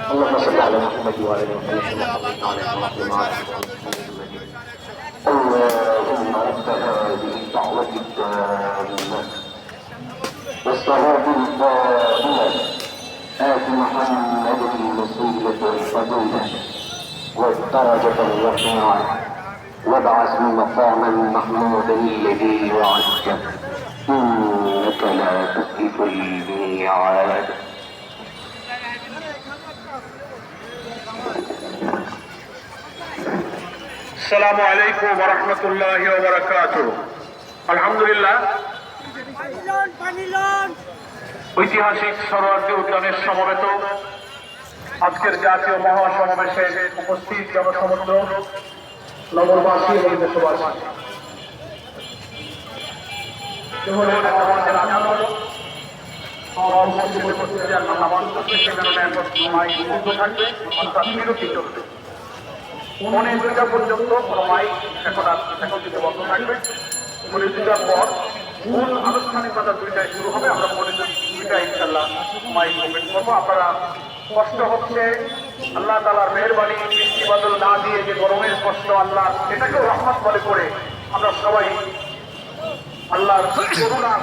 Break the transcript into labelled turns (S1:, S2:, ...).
S1: اللهم صل على محمد وعلى ال محمد اللهم رب هذه الدعوة التامة والصلاة القائمة آت محمد الوسيلة والفضيلة والدرجة الرفيعة وابعث مقاما محمودا الذي وعدته إنك لا تخلف الميعاد.
S2: আসসালামু আলাইকুম ওয়া রাহমাতুল্লাহি ওয়া বারাকাতুহু। আলহামদুলিল্লাহ, ঐতিহাসিক সরোয়ার্দী উদ্যানের সমবেত আজকের জাতীয় মহাসমাবেশে উপস্থিত জনসমুদ্র, নগরবাসী এবং দেশবাসী, পৌনে 2টা পর্যন্ত কোনো মাইক এখন থেকে বন্ধ থাকবে। পৌনে 2টার পর মূল আনুষ্ঠানিকতা 2টায় শুরু হবে। আমরা পৌনে 2টায় ইনশাল্লাহ মাইক ওপেন করবো। আপনারা কষ্ট হচ্ছে, আল্লাহ তাআলার মেহেরবানি, বৃষ্টি বাদল না দিয়ে যে গরমের কষ্ট, আল্লাহ এটাকেও রহমত বলে করে আমরা সবাই আল্লাহর করুণা